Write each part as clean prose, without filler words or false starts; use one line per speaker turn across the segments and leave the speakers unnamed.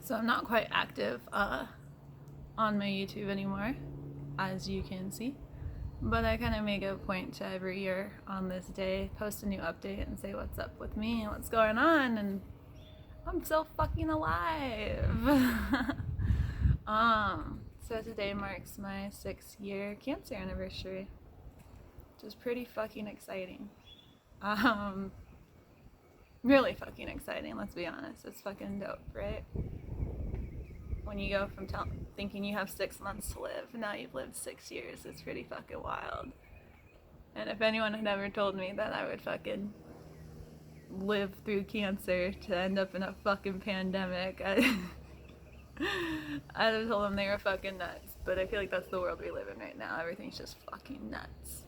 So I'm not quite active on my YouTube anymore, as you can see. But I kind of make a point to every year on this day post a new update and say what's up with me and what's going on, and I'm still fucking alive. So today marks my 6-year cancer anniversary, which is pretty fucking exciting. Really fucking exciting, let's be honest. It's fucking dope, right? When you go from thinking you have 6 months to live, now you've lived 6 years, it's pretty fucking wild. And if anyone had ever told me that I would fucking live through cancer to end up in a fucking pandemic, I'd have told them they were fucking nuts. But I feel like that's the world we live in right now. Everything's just fucking nuts.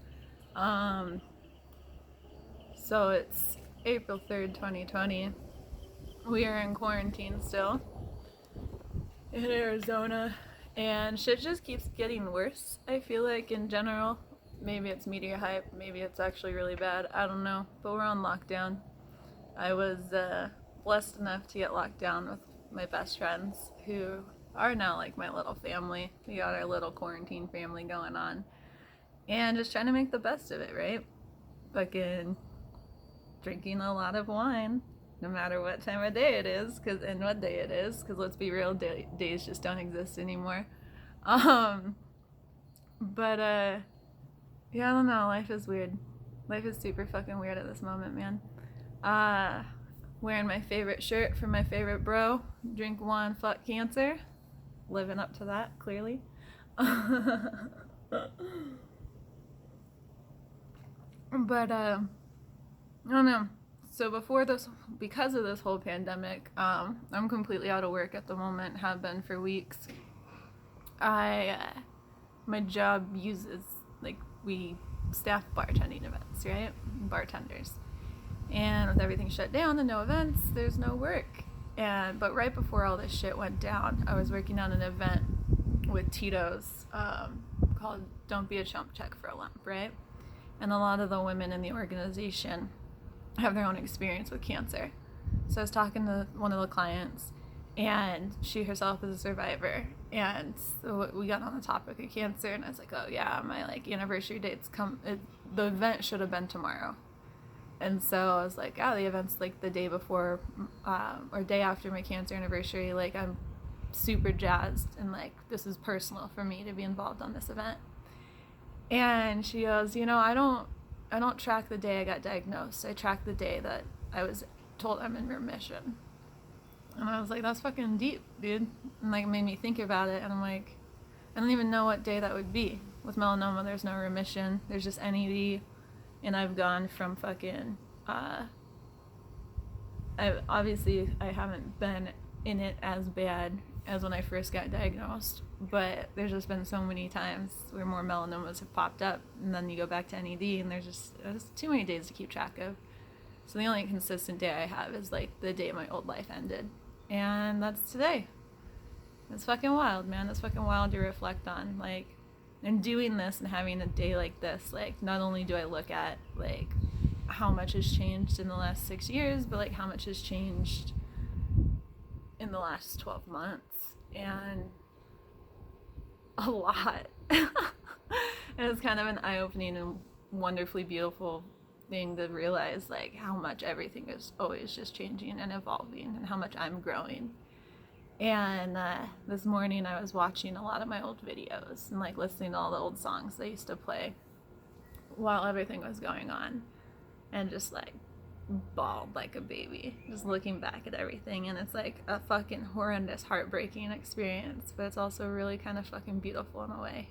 So it's April 3rd, 2020. We are in quarantine still in Arizona, and shit just keeps getting worse, I feel like, in general. Maybe it's media hype, maybe it's actually really bad, I don't know, but we're on lockdown. I was blessed enough to get locked down with my best friends, who are now like my little family. We got our little quarantine family going on, and just trying to make the best of it, right? Fucking drinking a lot of wine, no matter what time of day it is, and what day it is, because let's be real, days just don't exist anymore. But yeah, I don't know, life is weird. Life is super fucking weird at this moment, man. Wearing my favorite shirt from my favorite bro, drink wine, fuck cancer. Living up to that, clearly. But I don't know. So because of this whole pandemic, I'm completely out of work at the moment, have been for weeks. My job uses, like, we staff bartending events, right? Bartenders. And with everything shut down and no events, there's no work. But right before all this shit went down, I was working on an event with Tito's called Don't Be a Chump, Check for a Lump, right? And a lot of the women in the organization have their own experience with cancer. So I was talking to one of the clients, and she herself is a survivor, and so we got on the topic of cancer, and I was like, oh yeah, my anniversary date's the event should have been tomorrow. And so I was like, the event's the day before or day after my cancer anniversary. I'm super jazzed, and this is personal for me to be involved on this event. And she goes, I don't track the day I got diagnosed. I track the day that I was told I'm in remission. And I was like, that's fucking deep, dude. And it made me think about it, and I'm like, I don't even know what day that would be. With melanoma, there's no remission. There's just NED. And I've gone from fucking, I haven't been in it as bad as when I first got diagnosed, but there's just been so many times where more melanomas have popped up, and then you go back to NED, and there's too many days to keep track of. So the only consistent day I have is the day my old life ended, and that's today. It's fucking wild, man. It's fucking wild to reflect on, and doing this and having a day like this, not only do I look at how much has changed in the last 6 years, but how much has changed in the last 12 months, and a lot. And it's kind of an eye-opening and wonderfully beautiful thing to realize how much everything is always just changing and evolving, and how much I'm growing. And this morning I was watching a lot of my old videos and listening to all the old songs they used to play while everything was going on, and just bawled like a baby, just looking back at everything. And it's a fucking horrendous, heartbreaking experience, but it's also really kind of fucking beautiful in a way,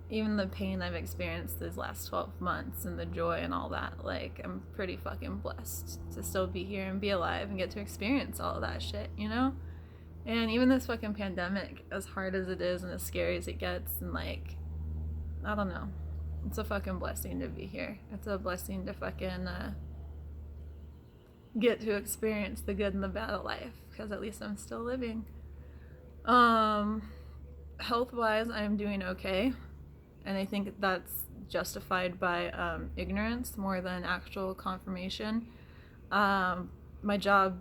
even the pain I've experienced these last 12 months and the joy and all that, I'm pretty fucking blessed to still be here and be alive and get to experience all of that shit, And even this fucking pandemic, as hard as it is and as scary as it gets, and I don't know, it's a fucking blessing to be here. It's a blessing to fucking get to experience the good and the bad of life, because at least I'm still living. Health-wise, I'm doing okay. And I think that's justified by ignorance more than actual confirmation. My job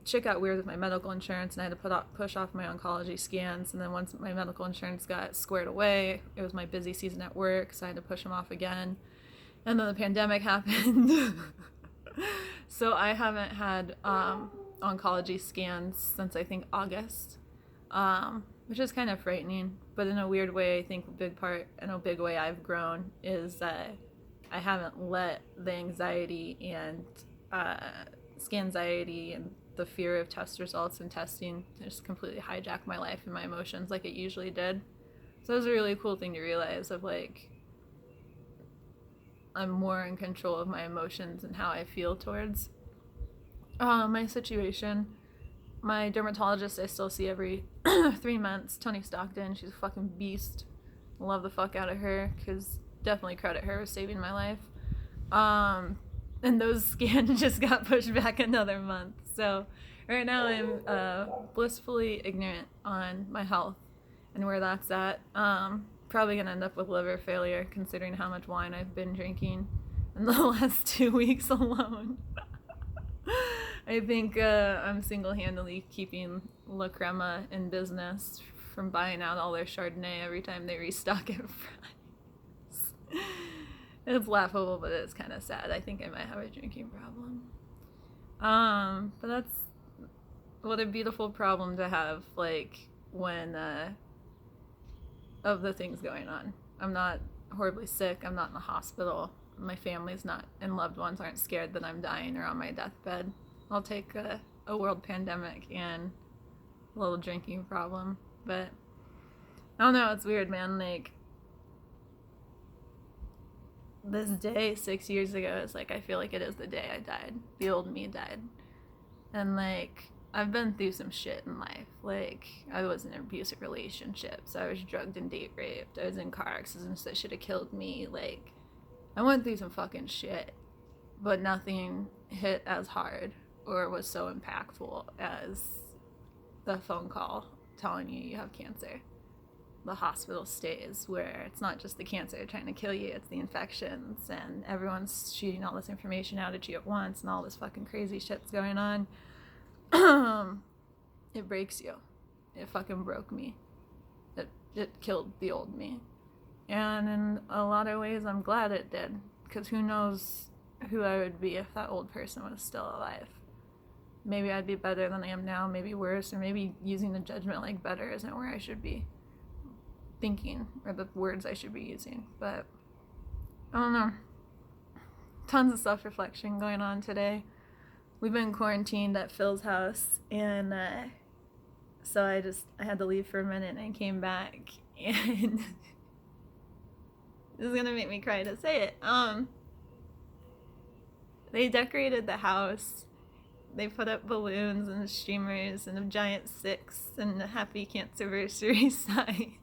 shit got weird with my medical insurance, and I had to push off my oncology scans. And then once my medical insurance got squared away, it was my busy season at work, so I had to push them off again. And then the pandemic happened. So I haven't had oncology scans since I think August, which is kind of frightening. But in a weird way, I think a big way I've grown is that I haven't let the anxiety and scanxiety and the fear of test results and testing just completely hijack my life and my emotions like it usually did. So it was a really cool thing to realize of like, I'm more in control of my emotions and how I feel towards my situation. My dermatologist I still see every 3 months, Tony Stockton. She's a fucking beast. Love the fuck out of her, because definitely credit her for saving my life. And those scans just got pushed back another month. So right now I'm blissfully ignorant on my health and where that's at. Probably gonna end up with liver failure, considering how much wine I've been drinking in the last 2 weeks alone. I think I'm single-handedly keeping La Crema in business from buying out all their Chardonnay every time they restock at Fry's. It's laughable, but it's kind of sad. I think I might have a drinking problem. But that's what a beautiful problem to have, like, when, of the things going on. I'm not horribly sick. I'm not in the hospital. My family's not, and loved ones aren't scared that I'm dying or on my deathbed. I'll take a world pandemic and a little drinking problem. But I don't know, it's weird, man. Like, this day 6 years ago is like, I feel like it is the day I died. The old me died. And like, I've been through some shit in life. Like, I was in abusive relationships. I was drugged and date raped. I was in car accidents that should have killed me. Like, I went through some fucking shit. But nothing hit as hard or was so impactful as the phone call telling you have cancer. The hospital stays where it's not just the cancer trying to kill you, it's the infections, and everyone's shooting all this information out at you at once, and all this fucking crazy shit's going on. It breaks you. It fucking broke me. It killed the old me. And in a lot of ways, I'm glad it did, because who knows who I would be if that old person was still alive. Maybe I'd be better than I am now, maybe worse, or maybe using the judgment like better isn't where I should be thinking, or the words I should be using. But I don't know. Tons of self-reflection going on today. We've been quarantined at Phil's house, and so I had to leave for a minute, and I came back, and this is gonna make me cry to say it. They decorated the house. They put up balloons and streamers and a giant 6 and a happy cancerversary sign.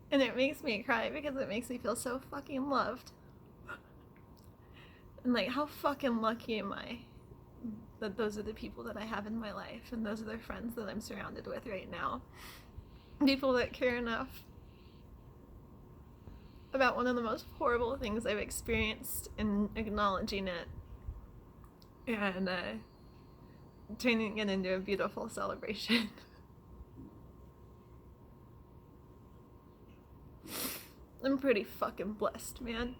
And it makes me cry because it makes me feel so fucking loved. And like, how fucking lucky am I that those are the people that I have in my life, and those are the friends that I'm surrounded with right now. People that care enough about one of the most horrible things I've experienced and acknowledging it and turning it into a beautiful celebration. I'm pretty fucking blessed, man.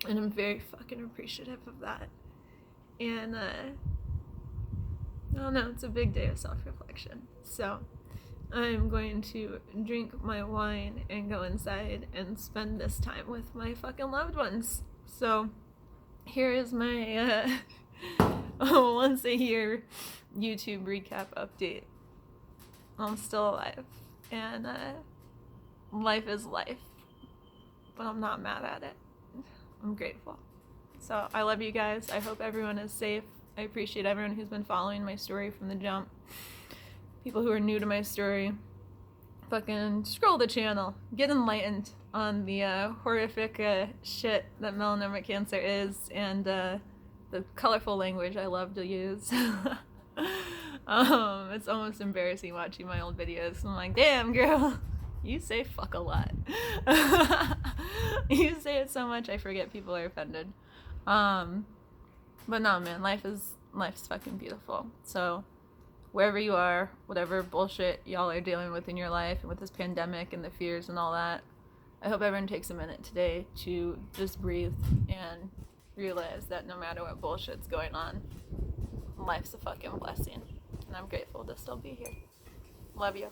And I'm very fucking appreciative of that. And I don't know, it's a big day of self-reflection. So I'm going to drink my wine and go inside and spend this time with my fucking loved ones. So here is my once a year YouTube recap update. I'm still alive, and life is life, but I'm not mad at it. I'm grateful. So I love you guys. I hope everyone is safe. I appreciate everyone who's been following my story from the jump. People who are new to my story, fucking scroll the channel. Get enlightened on the horrific shit that melanoma cancer is, and the colorful language I love to use. It's almost embarrassing watching my old videos. I'm like, damn, girl, you say fuck a lot. You say it so much I forget people are offended. But no, man, life's fucking beautiful. So wherever you are, whatever bullshit y'all are dealing with in your life and with this pandemic and the fears and all that, I hope everyone takes a minute today to just breathe and realize that no matter what bullshit's going on, life's a fucking blessing. And I'm grateful to still be here. Love you.